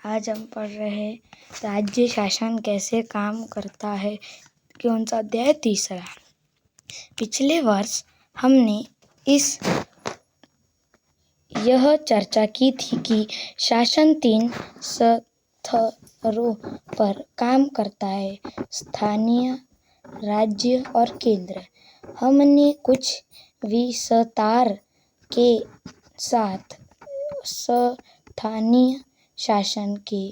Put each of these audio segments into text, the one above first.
आज हम पढ़ रहे हैं राज्य शासन कैसे काम करता है। कौन सा अध्याय? तीसरा। पिछले वर्ष हमने यह चर्चा की थी कि शासन 3 स्तरों पर काम करता है: स्थानीय, राज्य और केंद्र। हमने कुछ विस्तार के साथ स्थानीय शासन के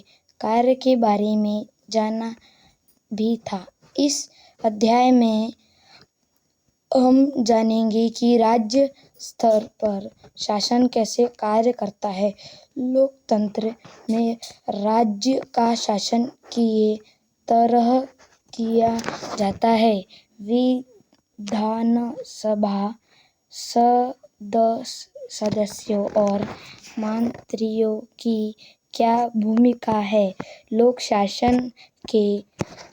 कार्य के बारे में जाना भी था। इस अध्याय में हम जानेंगे कि राज्य स्तर पर शासन कैसे कार्य करता है। लोकतंत्र में राज्य का शासन किस तरह किया जाता है? विधानसभा सदस्यों और मंत्रियों की क्या भूमिका है? लोग शासन के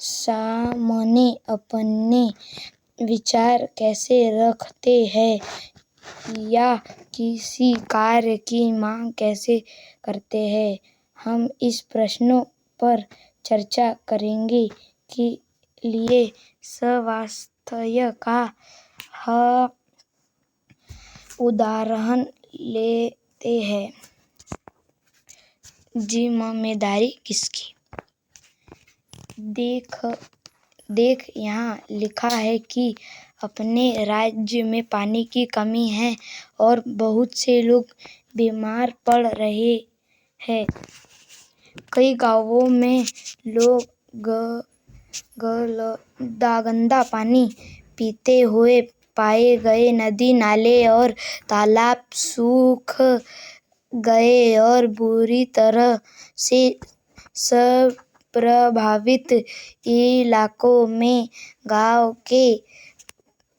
सामने अपने विचार कैसे रखते हैं या किसी कार्य की मांग कैसे करते हैं? हम इस प्रश्नों पर चर्चा करने के लिए स्वास्थ्य का उदाहरण लेते हैं। जिम्मेदारी किसकी? देख यहाँ लिखा है कि अपने राज्य में पानी की कमी है और बहुत से लोग बीमार पड़ रहे हैं। कई गांवों में लोग गंदा पानी पीते हुए पाए गए। नदी, नाले और तालाब सूख गए और बुरी तरह से प्रभावित इलाकों में गांव के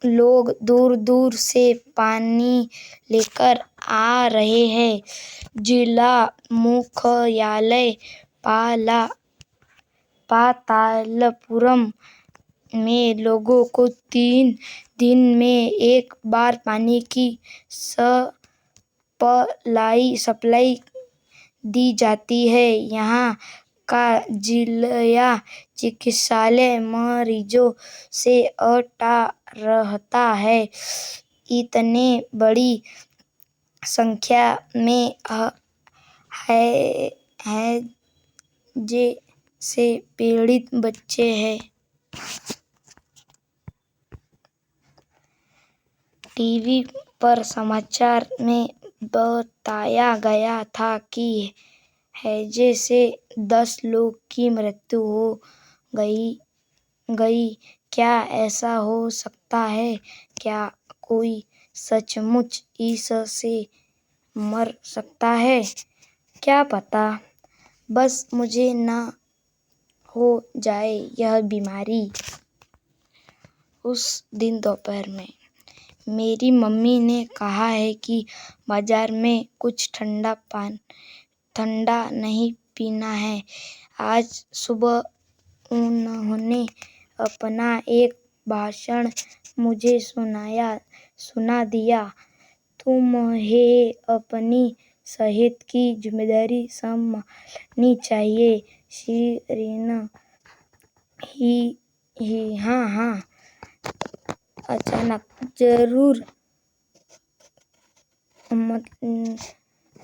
लोग दूर-दूर से पानी लेकर आ रहे हैं। जिला मुख्यालय पातालपुरम में लोगों को 3 दिन में एक बार पानी की सप्लाई दी जाती है। यहाँ का जिला चिकित्सालय मरीजों से अटा रहता है। इतने बड़ी संख्या में हैजे से पीड़ित बच्चे हैं। टीवी पर समाचार में बताया गया था कि हैजे से 10 लोग की मृत्यु हो गई। क्या ऐसा हो सकता है? क्या कोई सचमुच इससे मर सकता है? क्या पता बस मुझे न हो जाए यह बीमारी। उस दिन दोपहर में मेरी मम्मी ने कहा है कि बाजार में कुछ ठंडा नहीं पीना है। आज सुबह उन्होंने अपना एक भाषण मुझे सुना दिया। तुम्हें अपनी सेहत की जिम्मेदारी संभालनी चाहिए, शिरीन। हाँ, अचानक जरूर।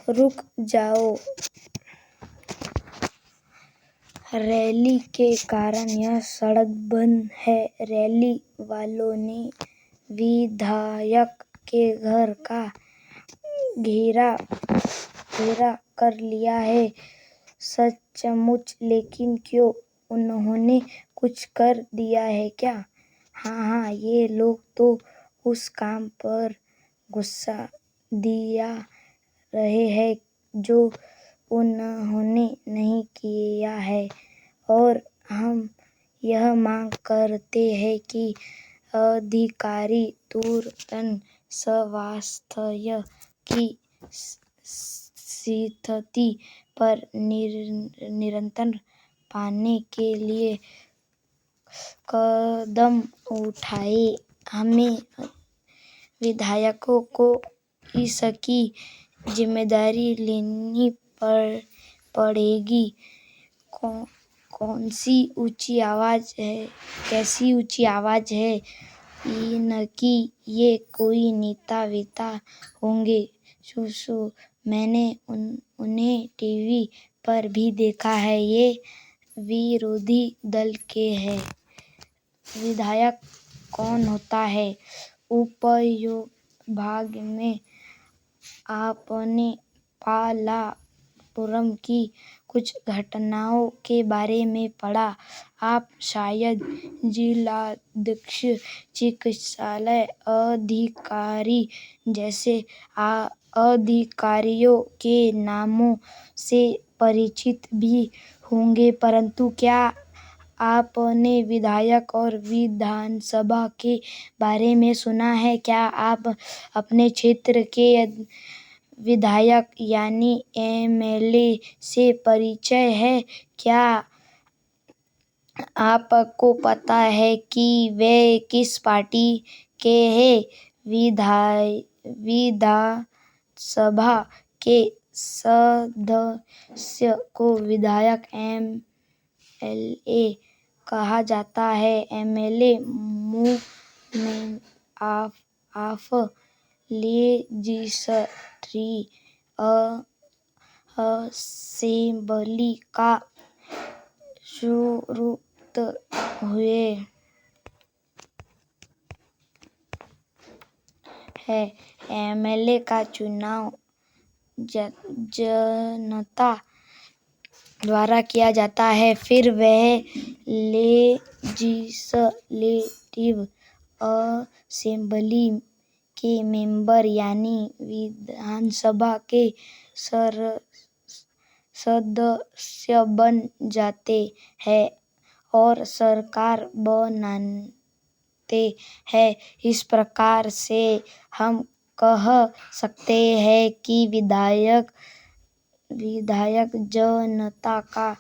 रुक जाओ। रैली के कारण यह सड़क बंद है। रैली वालों ने विधायक के घर का घेरा कर लिया है। सचमुच? लेकिन क्यों? उन्होंने कुछ कर दिया है क्या? हाँ, ये लोग तो उस काम पर गुस्सा दिखा रहे हैं जो उन्होंने नहीं किया है और हम यह मांग करते हैं कि अधिकारी तुरंत स्वास्थ्य की स्थिति पर नियंत्रण पाने के लिए कदम उठाएं। हमें विधायकों को इसकी जिम्मेदारी लेनी पड़ेगी। कैसी ऊंची आवाज है इनकी, ये कोई नेता वेता होंगे। शू, मैंने उन्हें टीवी पर भी देखा है, ये विरोधी दल के हैं। विधायक कौन होता है? उपविभाग में आपने पालापुरम की कुछ घटनाओं के बारे में पढ़ा। आप शायद जिलाध्यक्ष, चिकित्सालय अधिकारी जैसे अधिकारियों के नामों से परिचित भी होंगे, परंतु क्या आपने विधायक और विधानसभा के बारे में सुना है? क्या आप अपने क्षेत्र के विधायक यानी एमएलए से परिचय है? क्या आपको पता है कि वे किस पार्टी के हैं? विधानसभा के सदस्य को विधायक एमएलए कहा जाता है। MLA movement of legislative assembly का शुरू हुए है। एमएलए का चुनाव जनता द्वारा किया जाता है, फिर वह लेजिस्लेटिव असेंबली के मेंबर यानी विधानसभा के सदस्य बन जाते हैं और सरकार बनाते हैं। इस प्रकार से हम कह सकते हैं कि विधायक जनता का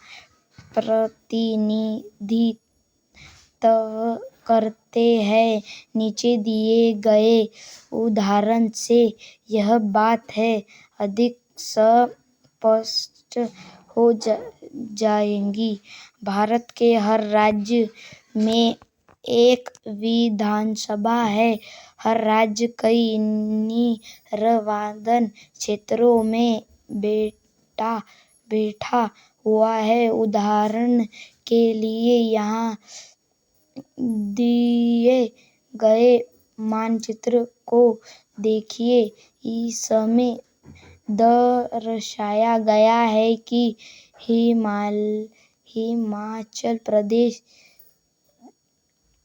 प्रतिनिधित्व करते हैं। नीचे दिए गए उदाहरण से यह बात है अधिक स्पष्ट हो जाएगी। भारत के हर राज्य में एक विधानसभा है। हर राज्य कई निर्वाचन क्षेत्रों में बैठा हुआ है। उदाहरण के लिए यहाँ दिए गए मानचित्र को देखिए। इसमें दर्शाया गया है कि हिमाचल प्रदेश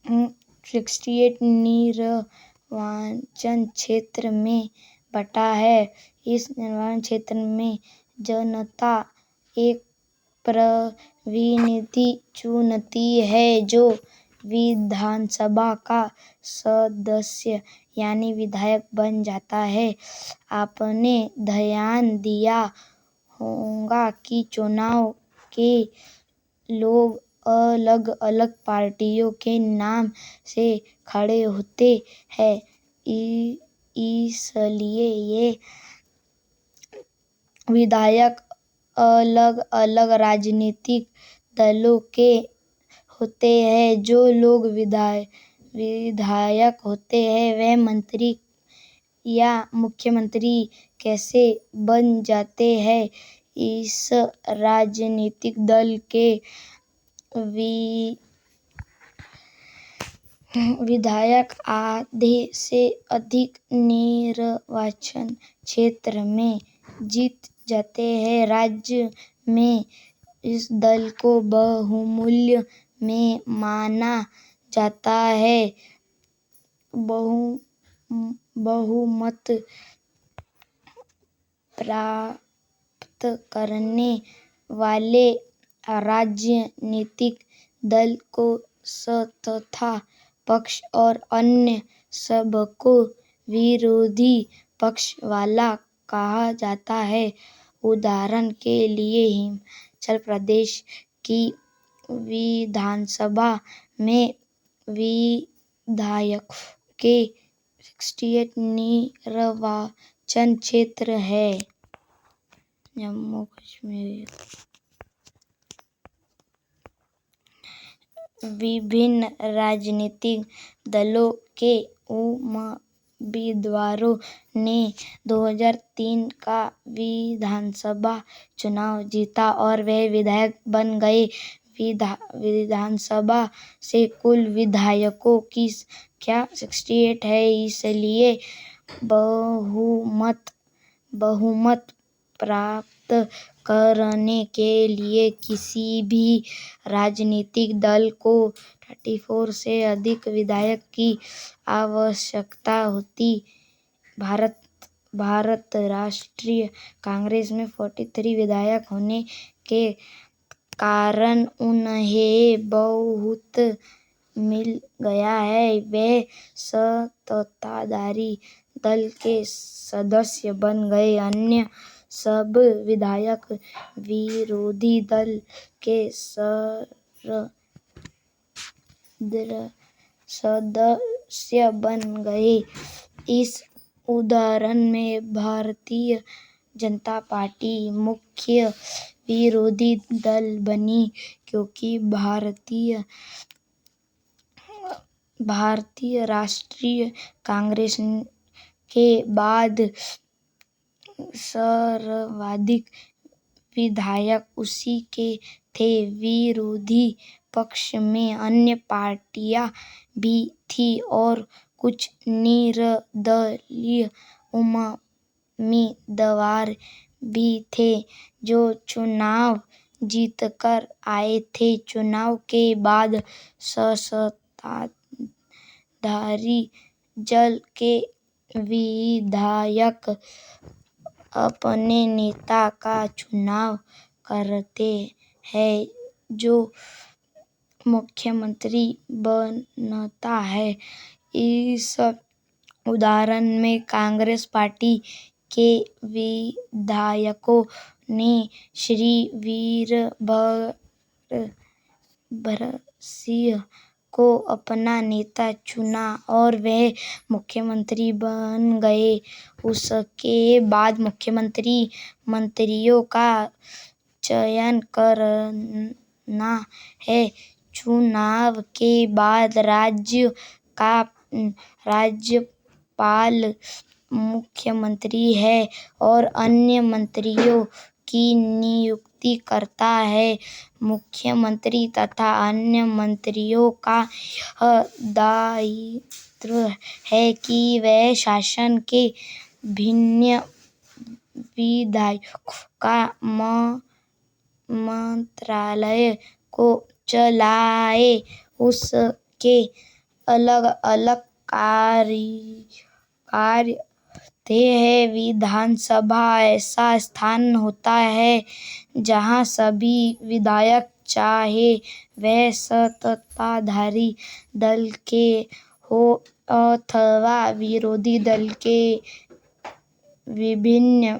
68 निर्वाचन क्षेत्र में बटा है। इस निर्वाचन क्षेत्र में जनता एक प्रतिनिधि चुनती है जो विधानसभा का सदस्य यानी विधायक बन जाता है। आपने ध्यान दिया होगा कि चुनाव के लोग अलग अलग पार्टियों के नाम से खड़े होते हैं, इसलिए ये विधायक अलग अलग राजनीतिक दलों के होते हैं। जो लोग विधायक होते हैं वे मंत्री या मुख्यमंत्री कैसे बन जाते हैं? इस राजनीतिक दल के विधायक आधे से अधिक निर्वाचन क्षेत्र में जीत जाते हैं। राज्य में इस दल को बहुमूल्य में माना जाता है। बहुमत प्राप्त करने वाले राजनीतिक दल को सत्ता पक्ष और अन्य सबको विरोधी पक्ष वाला कहा जाता है। उदाहरण के लिए हिमाचल प्रदेश की विधानसभा में विधायकों के 68 निर्वाचन क्षेत्र है। जम्मू कश्मीर विभिन्न राजनीतिक दलों के उम्मीदवारों ने 2003 का विधानसभा चुनाव जीता और वे विधायक बन गए। विधानसभा से कुल विधायकों की संख्या 68 है, इसलिए बहुमत प्राप्त करने के लिए किसी भी राजनीतिक दल को 34 से अधिक विधायक की आवश्यकता होती। भारत राष्ट्रीय कांग्रेस में 43 विधायक होने के कारण उन्हें बहुत मिल गया है। वे सत्ताधारी दल के सदस्य बन गए। अन्य सब विधायक विरोधी दल के सदस्य बन गए। इस उदाहरण में भारतीय जनता पार्टी मुख्य विरोधी दल बनी, क्योंकि भारतीय राष्ट्रीय कांग्रेस के बाद सर्वाधिक विधायक उसी के थे। विरोधी पक्ष में अन्य पार्टियां भी थीं और कुछ निर्दलीय उम्मीदवार भी थे जो चुनाव जीतकर आए थे। चुनाव के बाद सत्ताधारी दल के विधायक अपने नेता का चुनाव करते हैं, जो मुख्यमंत्री बनता है। इस उदाहरण में कांग्रेस पार्टी के विधायकों ने श्री वीरभद्र सिंह को अपना नेता चुना और वे मुख्यमंत्री बन गए। उसके बाद मंत्रियों का चयन करना है। चुनाव के बाद राज्य का राज्यपाल मुख्यमंत्री है और अन्य मंत्रियों की नियुक्ति करता है। मुख्यमंत्री तथा अन्य मंत्रियों का यह दायित्व है कि वे शासन के विभिन्न विभागों का मंत्रालय को चलाएं। उसके अलग-अलग कार्य होते हैं। विधानसभा ऐसा स्थान होता है जहाँ सभी विधायक, चाहे वे सत्ताधारी दल के हों अथवा विरोधी दल के, विभिन्न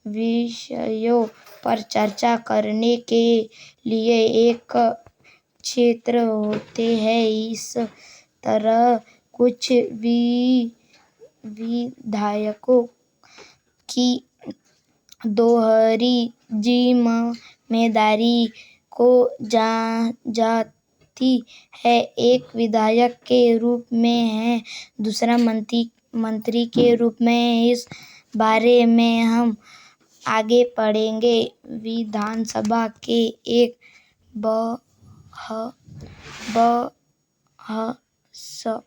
विषयों पर चर्चा करने के लिए एक क्षेत्र होते हैं। इस तरह कुछ विधायकों की दोहरी जिम्मेदारी हो जाती है। एक विधायक के रूप में है, दूसरा मंत्री के रूप में। इस बारे में हम आगे पढ़ेंगे। विधानसभा के एक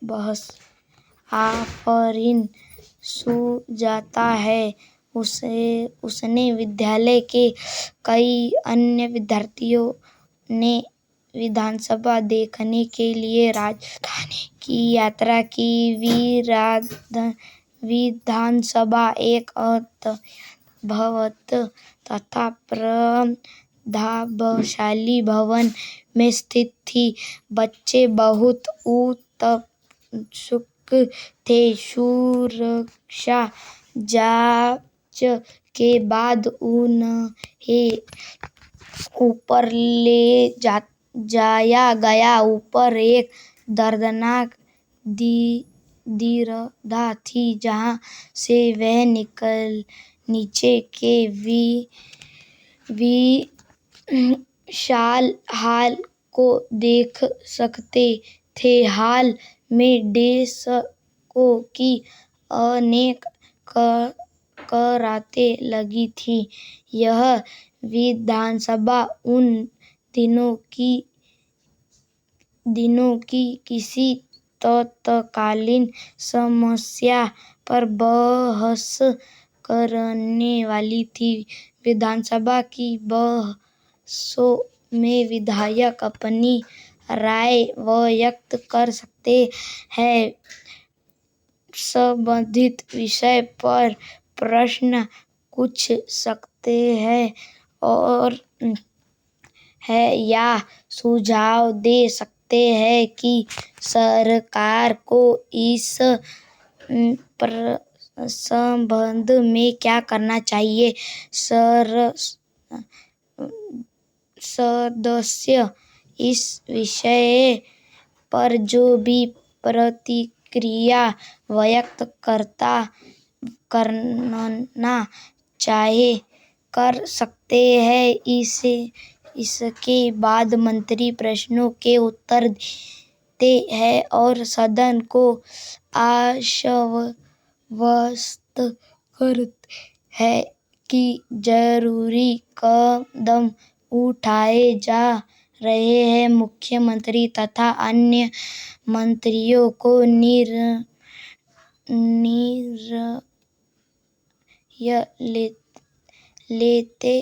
बहस आफरीन सुजाता है। उसने विद्यालय के कई अन्य विद्यार्थियों ने विधानसभा देखने के लिए राजधानी की यात्रा की। विधानसभा एक अत्यंत भव्य तथा प्रभावशाली भवन में स्थित थी। बच्चे बहुत उत्सुक थे। सुरक्षा जांच के बाद उन्हें ऊपर ले जाया गया। ऊपर एक दर्दनाक दीर्घा थी जहाँ से वह नीचे के विशाल हॉल को देख सकते थे। हाल में डेस्कों की अनेक करातें लगी थीं। यह विधानसभा उन दिनों की किसी तत्कालीन समस्या पर बहस करने वाली थी। विधानसभा की बहसों में विधायक अपनी राय व्यक्त कर सकते हैं, संबंधित विषय पर प्रश्न पूछ सकते हैं और या सुझाव दे सकते हैं कि सरकार को इस संबंध में क्या करना चाहिए। सदस्य इस विषय पर जो भी प्रतिक्रिया व्यक्त करना चाहे कर सकते हैं। इसके बाद मंत्री प्रश्नों के उत्तर देते हैं और सदन को आश्वस्त करते हैं कि जरूरी कदम उठाए जा रहे हैं। मुख्यमंत्री तथा अन्य मंत्रियों को निर्णय लेते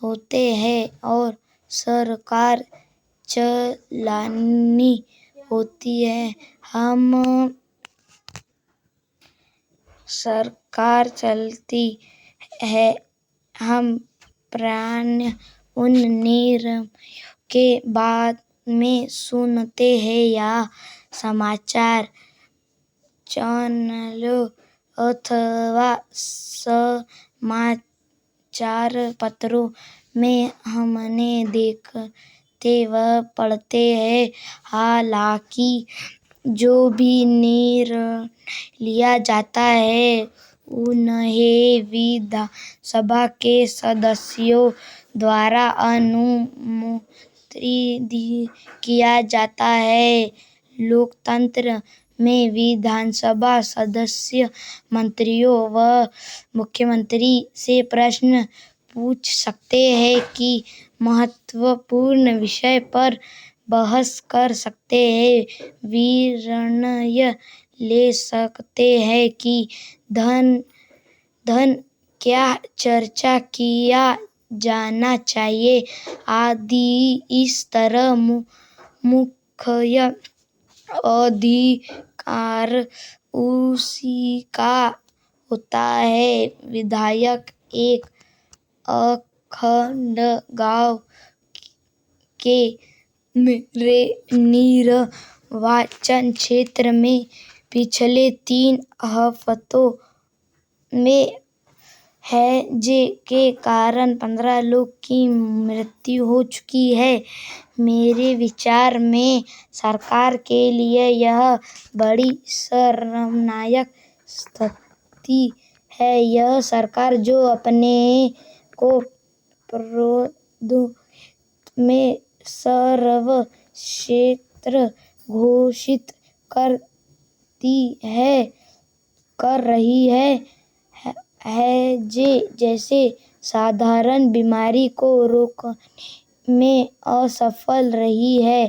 होते हैं और सरकार चलानी होती है। सरकार चलती है। हम प्राय उन निर्णयों के बारे में सुनते हैं या समाचार चैनलों अथवा समाचार पत्रों में हमने देखते व पढ़ते हैं। हालांकि जो भी निर्णय लिया जाता है उन्हें विधानसभा के सदस्यों द्वारा अनुमोदित किया जाता है। लोकतंत्र में विधानसभा सदस्य मंत्रियों व मुख्यमंत्री से प्रश्न पूछ सकते हैं कि महत्वपूर्ण विषय पर बहस कर सकते हैं, निर्णय ले सकते हैं कि धन क्या चर्चा किया जाना चाहिए आदि। इस तरह मुख्य अधिकार उसी का होता है। विधायक एक अखंड गांव के निर्वाचन क्षेत्र में पिछले 3 हफ्तों में हैजे के कारण 15 लोगों की मृत्यु हो चुकी है। मेरे विचार में सरकार के लिए यह बड़ी शर्मनाक स्थिति है। यह सरकार जो अपने को प्रौद्योगिकी में सर्वश्रेष्ठ घोषित कर रही है जैसे साधारण बीमारी को रोकने में असफल रही है।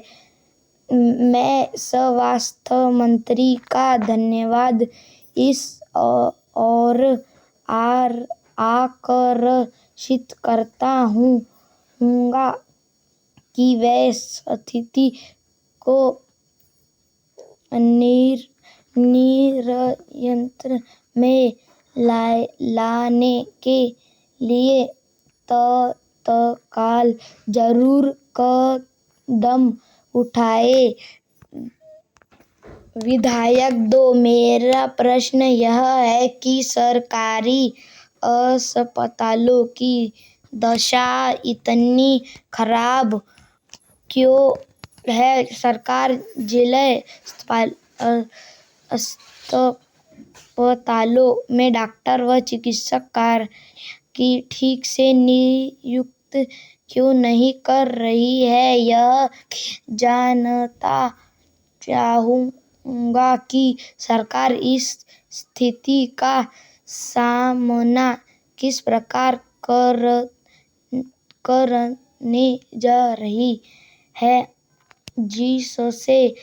मैं स्वास्थ्य मंत्री का धन्यवाद इस ओर आकर्षित करता हूँगा कि वे स्थिति को नियंत्रण में लाने के लिए तत्काल जरूरी कदम उठाएं। विधायक 2 मेरा प्रश्न यह है कि सरकारी अस्पतालों की दशा इतनी खराब क्यों है? सरकार जिला अस्पतालों में डॉक्टर व चिकित्सक कार्य की ठीक से नियुक्ति क्यों नहीं कर रही है, यह जानना चाहूँगा कि सरकार इस स्थिति का सामना किस प्रकार करने जा रही है, जिससे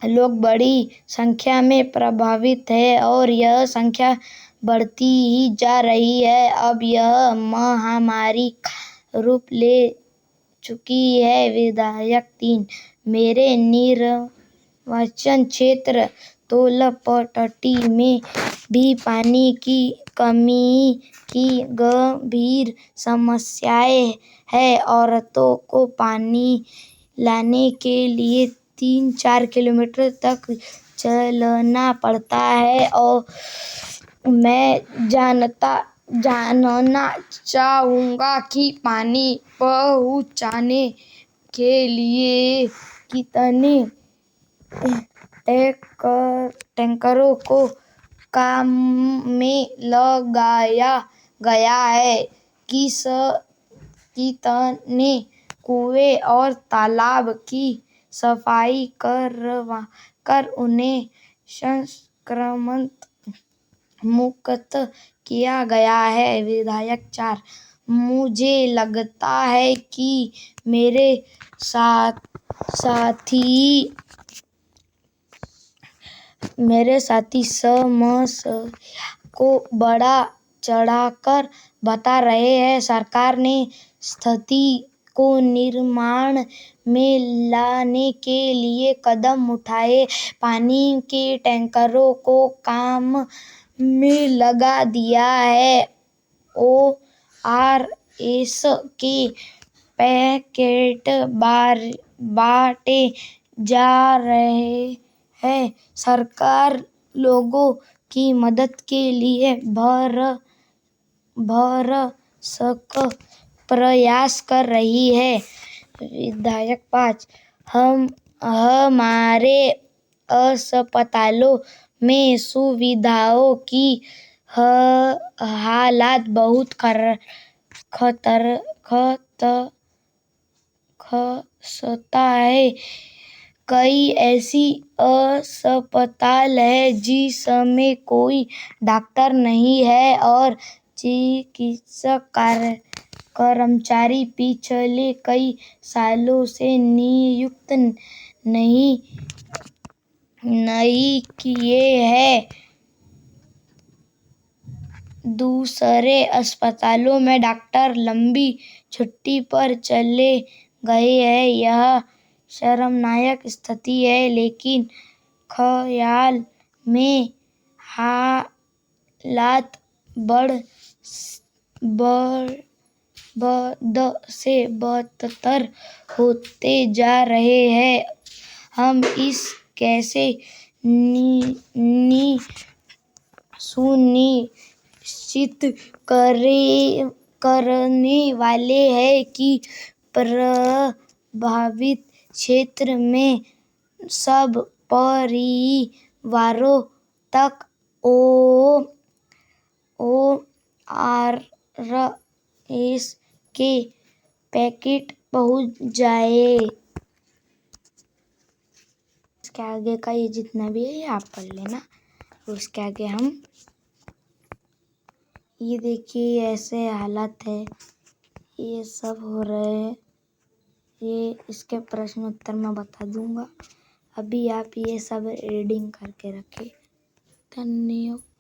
लोग बड़ी संख्या में प्रभावित हैं और यह संख्या बढ़ती ही जा रही है। अब यह महामारी का रूप ले चुकी है। विधायक 3, मेरे निर्वाचन क्षेत्र तोलपट्टी में भी पानी की कमी की गंभीर समस्याएं हैं। औरतों को पानी लाने के लिए 3-4 किलोमीटर तक चलना पड़ता है और मैं जानना चाहूँगा कि पानी पहुँचाने के लिए कितने टैंकरों को काम में लगाया गया है, कितने कुएं और तालाब की सफाई करवाकर उन्हें संक्रमण मुक्त किया गया है। विधायक 4, मुझे लगता है कि मेरे साथी समस्या को बढ़ा चढ़ाकर बता रहे हैं। सरकार ने स्थिति को नियंत्रण में लाने के लिए कदम उठाए, पानी के टैंकरों को काम में लगा दिया है, ORS के पैकेट बांटे जा रहे हैं। सरकार लोगों की मदद के लिए भरसक प्रयास कर रही है। विधायक 5, हमारे अस्पतालों में सुविधाओं की हालत बहुत खस्ता है। कई ऐसी अस्पताल हैं जिसमें कोई डॉक्टर नहीं है और चिकित्सा कर्मचारी पिछले कई सालों से नियुक्त नहीं किए हैं। दूसरे अस्पतालों में डॉक्टर लंबी छुट्टी पर चले गए हैं। यह शर्मनाक स्थिति है, लेकिन ख्याल में हालात बद से बदतर होते जा रहे हैं। हम इस कैसे सुनिश्चित करने वाले हैं कि प्रभावित क्षेत्र में सब परिवारों तक ORS के पैकेट पहुँच जाए। उसके आगे का ये जितना भी है ये आप पढ़ लेना। उसके आगे हम ये देखिए ऐसे हालत है, ये सब हो रहे हैं। ये इसके प्रश्न उत्तर मैं बता दूंगा। अभी आप ये सब रीडिंग करके रखें। धन्यवाद।